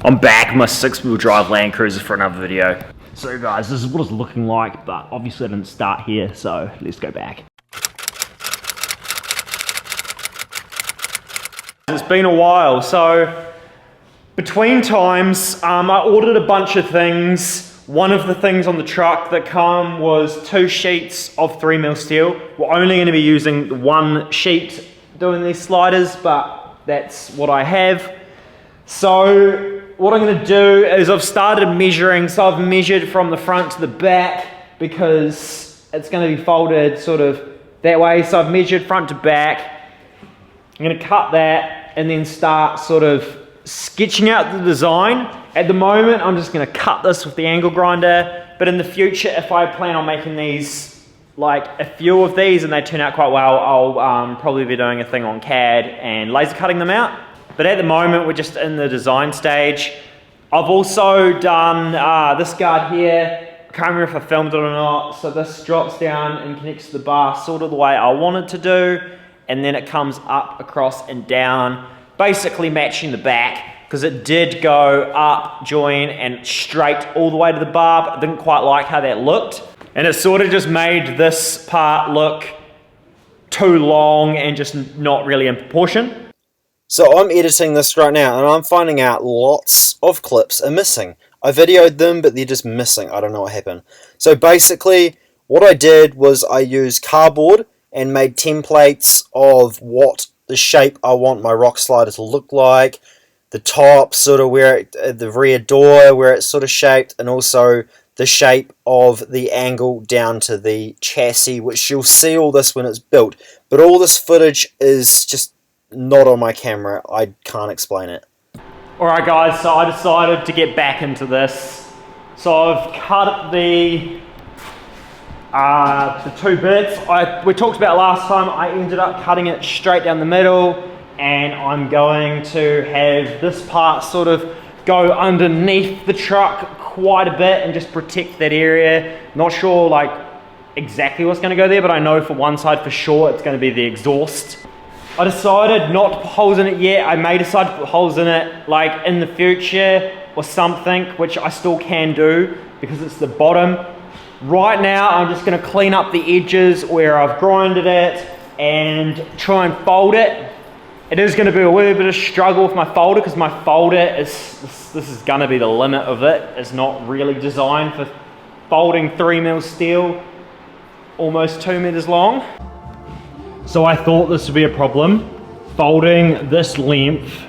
I'm back, my 6-wheel drive Land Cruiser for another video. So guys, this is what it's looking like, but obviously I didn't start here, so let's go back. It's been a while, so between times, I ordered a bunch of things. One of the things on the truck that come was 2 sheets of 3mm steel. We're only going to be using 1 sheet doing these sliders, but that's what I have. So what I'm going to do is I've started measuring, so I've measured from the front to the back because it's going to be folded sort of that way. So I've measured front to back. I'm going to cut that and then start sort of sketching out the design. At the moment, I'm just going to cut this with the angle grinder, but in the future, if I plan on making these, like a few of these and they turn out quite well, I'll probably be doing a thing on CAD and laser cutting them out. But at the moment, we're just in the design stage. I've also done this guard here. I can't remember if I filmed it or not. So this drops down and connects to the bar sort of the way I want it to do. And then it comes up, across and down, basically matching the back, because it did go up, join and straight all the way to the bar, but I didn't quite like how that looked. And it sort of just made this part look too long and just not really in proportion. So I'm editing this right now and I'm finding out lots of clips are missing. I videoed them, but they're just missing. I don't know what happened. So basically, what I did was I used cardboard and made templates of what the shape I want my rock slider to look like. The top, sort of where the rear door, where it's sort of shaped, and also the shape of the angle down to the chassis, which you'll see all this when it's built. But all this footage is just not on my camera. I can't explain it. Alright guys, so I decided to get back into this. So I've cut the 2 bits. We talked about last time, I ended up cutting it straight down the middle, and I'm going to have this part sort of go underneath the truck quite a bit and just protect that area. Not sure like exactly what's going to go there, but I know for one side for sure it's going to be the exhaust. I decided not to put holes in it yet. I may decide to put holes in it like in the future or something, which I still can do because it's the bottom. Right now I'm just going to clean up the edges where I've grinded it and try and fold it. It is going to be a wee bit of struggle with my folder because my folder is, this is going to be the limit of it. It's not really designed for folding 3mm steel, almost 2 meters long. So I thought this would be a problem. Folding this length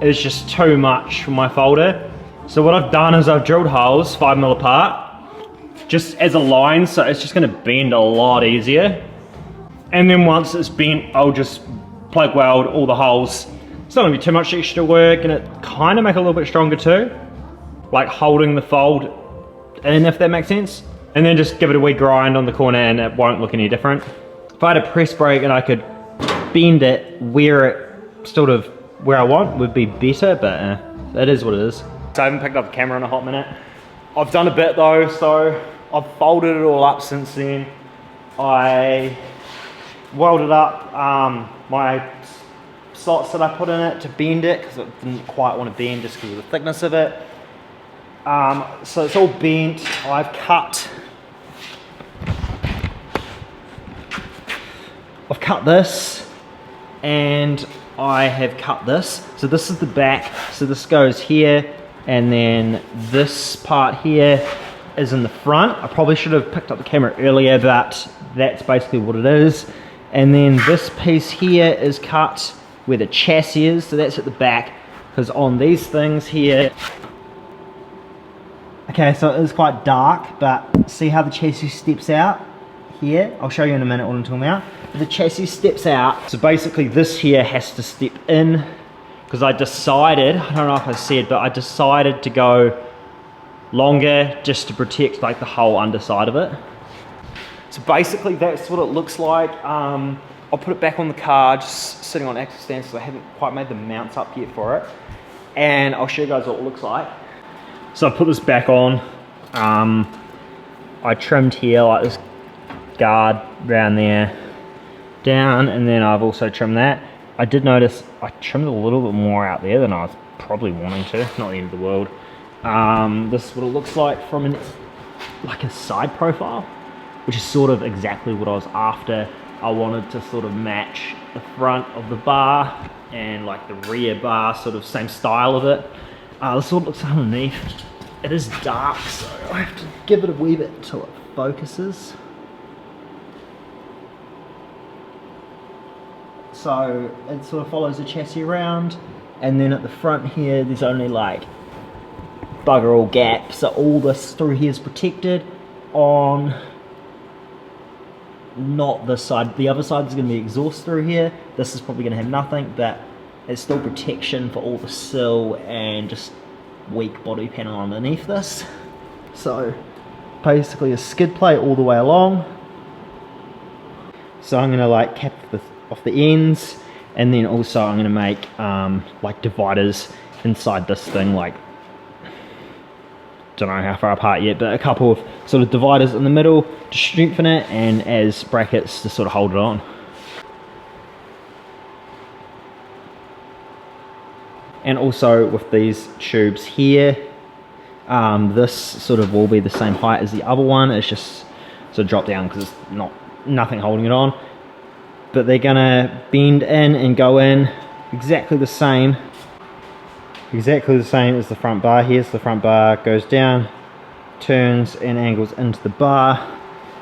is just too much for my folder. So what I've done is I've drilled holes 5mm apart, just as a line, so it's just going to bend a lot easier. And then once it's bent, I'll just plug weld all the holes. It's not going to be too much extra work, and it kind of make it a little bit stronger too, like holding the fold in, if that makes sense. And then just give it a wee grind on the corner and it won't look any different. If I had a press brake and I could bend it where it sort of where I want, would be better, but it is what it is. So I haven't picked up the camera in a hot minute. I've done a bit though, so I've folded it all up since then. I welded up my slots that I put in it to bend it because it didn't quite want to bend just because of the thickness of it. So it's all bent. I've cut this, and I have cut this. So this is the back, so this goes here, and then this part here is in the front. I probably should have picked up the camera earlier, but that's basically what it is. And then this piece here is cut where the chassis is, so that's at the back, because on these things here, okay, so it is quite dark, but see how the chassis steps out here? I'll show you in a minute what I'm talking about. The chassis steps out, so basically this here has to step in, because I decided, I don't know if I said, but I decided to go longer just to protect like the whole underside of it. So basically that's what it looks like. I'll put it back on the car, just sitting on axle stands, so I haven't quite made the mounts up yet for it. And I'll show you guys what it looks like. So I put this back on. I trimmed here like this guard around there, down, and then I've also trimmed that. I did notice I trimmed a little bit more out there than I was probably wanting to. Not the end of the world. This is what it looks like from like a side profile, which is sort of exactly what I was after. I wanted to sort of match the front of the bar and like the rear bar, sort of same style of it. This is what it looks underneath. It is dark, so I have to give it a wee bit until it focuses. So it sort of follows the chassis around, and then at the front here there's only like bugger all gaps, so all this through here is protected. On not this side, the other side is going to be exhaust through here. This is probably going to have nothing, but it's still protection for all the sill and just weak body panel underneath this. So basically a skid plate all the way along. So I'm going to like cap off the ends, and then also I'm going to make like dividers inside this thing, like don't know how far apart yet, but a couple of sort of dividers in the middle to strengthen it, and as brackets to sort of hold it on. And also with these tubes here, this sort of will be the same height as the other one. It's just sort of drop down because it's nothing holding it on, but they're gonna bend in and go in exactly the same as the front bar. Here's the front bar, goes down, turns and angles into the bar.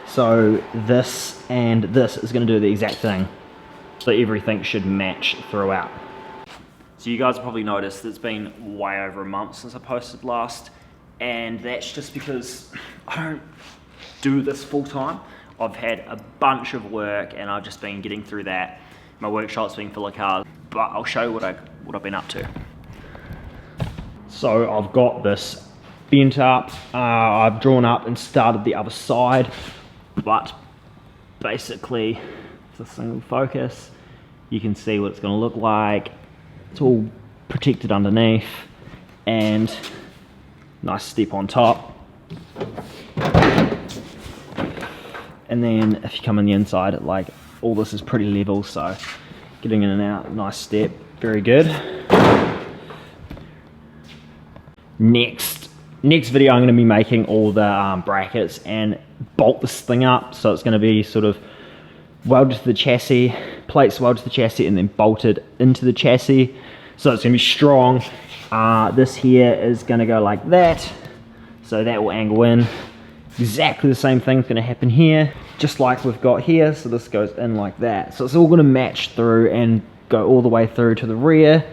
So this and this is going to do the exact thing, so everything should match throughout. So you guys have probably noticed it's been way over a month since I posted last, and that's just because I don't do this full time. I've had a bunch of work and I've just been getting through that. My workshop's been full of cars, but I'll show you what I've been up to. So I've got this bent up, I've drawn up and started the other side, but basically if this thing will focus, you can see what it's going to look like. It's all protected underneath, and nice step on top. And then if you come on the inside, like all this is pretty level, so getting in and out, nice step, very good. Next video I'm going to be making all the brackets and bolt this thing up, so it's going to be sort of welded to the chassis, plates welded to the chassis and then bolted into the chassis, so it's going to be strong. This here is going to go like that, so that will angle in. Exactly the same thing is going to happen here, just like we've got here, so this goes in like that, so it's all going to match through and go all the way through to the rear.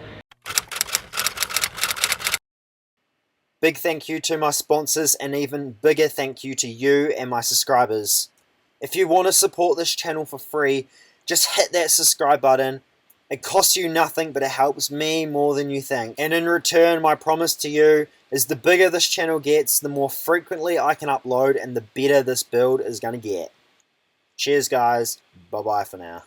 Big thank you to my sponsors, and even bigger thank you to you and my subscribers. If you want to support this channel for free, just hit that subscribe button. It costs you nothing, but it helps me more than you think. And in return, my promise to you is the bigger this channel gets, the more frequently I can upload and the better this build is going to get. Cheers guys, bye bye for now.